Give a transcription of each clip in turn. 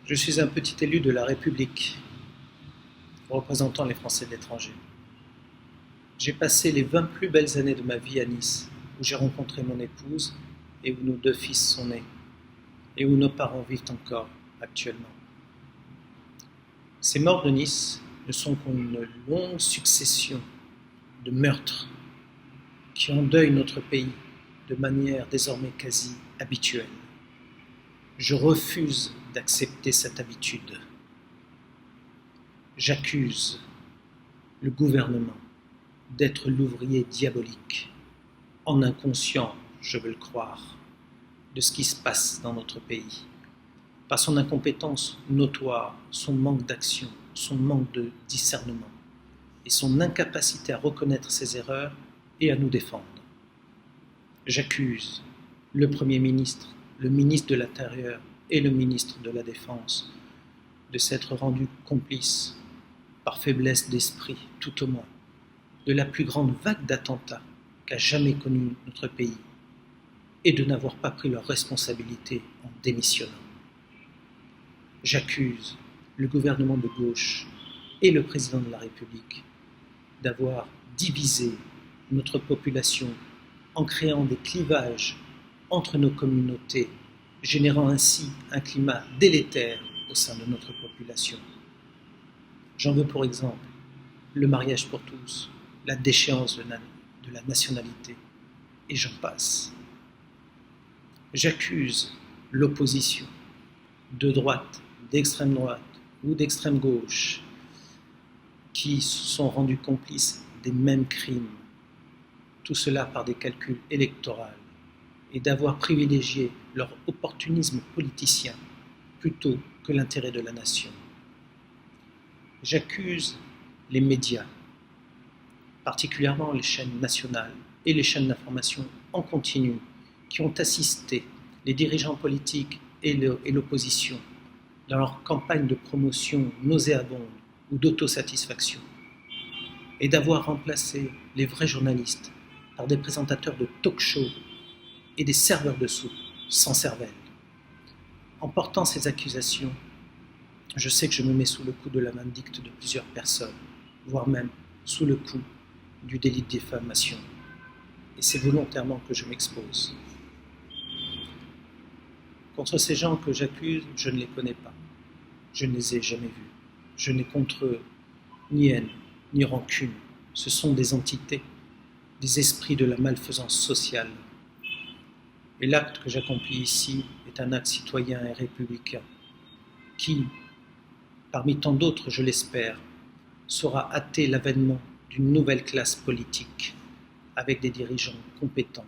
Je suis un petit élu de la République, représentant les Français de l'étranger. J'ai passé les 20 plus belles années de ma vie à Nice, où j'ai rencontré mon épouse et où nos 2 fils sont nés, et où nos parents vivent encore actuellement. Ces morts de Nice ne sont qu'une longue succession de meurtres qui endeuillent notre pays de manière désormais quasi habituelle. Je refuse d'accepter cette habitude. J'accuse le gouvernement d'être l'ouvrier diabolique, en inconscient, je veux le croire, de ce qui se passe dans notre pays, par son incompétence notoire, son manque d'action, son manque de discernement et son incapacité à reconnaître ses erreurs et à nous défendre. J'accuse le Premier ministre, le ministre de l'Intérieur et le ministre de la Défense de s'être rendus complices, par faiblesse d'esprit tout au moins, de la plus grande vague d'attentats qu'a jamais connue notre pays et de n'avoir pas pris leurs responsabilités en démissionnant. J'accuse le gouvernement de gauche et le président de la République d'avoir divisé notre population en créant des clivages entre nos communautés, générant ainsi un climat délétère au sein de notre population. J'en veux pour exemple le mariage pour tous, la déchéance de la nationalité, et j'en passe. J'accuse l'opposition, de droite, d'extrême droite ou d'extrême gauche, qui se sont rendus complices des mêmes crimes, tout cela par des calculs électoraux, et d'avoir privilégié leur opportunisme politicien plutôt que l'intérêt de la nation. J'accuse les médias, particulièrement les chaînes nationales et les chaînes d'information en continu, qui ont assisté les dirigeants politiques et l'opposition dans leur campagne de promotion nauséabonde ou d'autosatisfaction, et d'avoir remplacé les vrais journalistes par des présentateurs de talk-show et des serveurs de soupe sans cervelle. En portant ces accusations, je sais que je me mets sous le coup de la vindicte de plusieurs personnes, voire même sous le coup du délit de diffamation. Et c'est volontairement que je m'expose. Contre ces gens que j'accuse, je ne les connais pas. Je ne les ai jamais vus. Je n'ai contre eux ni haine, ni rancune. Ce sont des entités, des esprits de la malfaisance sociale. Et l'acte que j'accomplis ici est un acte citoyen et républicain qui, parmi tant d'autres, je l'espère, saura hâter l'avènement d'une nouvelle classe politique avec des dirigeants compétents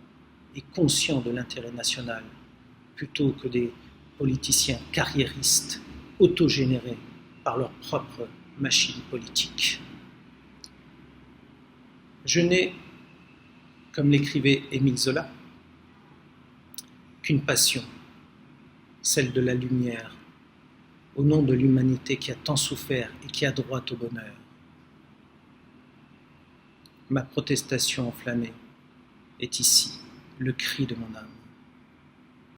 et conscients de l'intérêt national plutôt que des politiciens carriéristes autogénérés par leur propre machine politique. Je n'ai, comme l'écrivait Émile Zola, qu'une passion, celle de la lumière, au nom de l'humanité qui a tant souffert et qui a droit au bonheur. Ma protestation enflammée est ici, le cri de mon âme.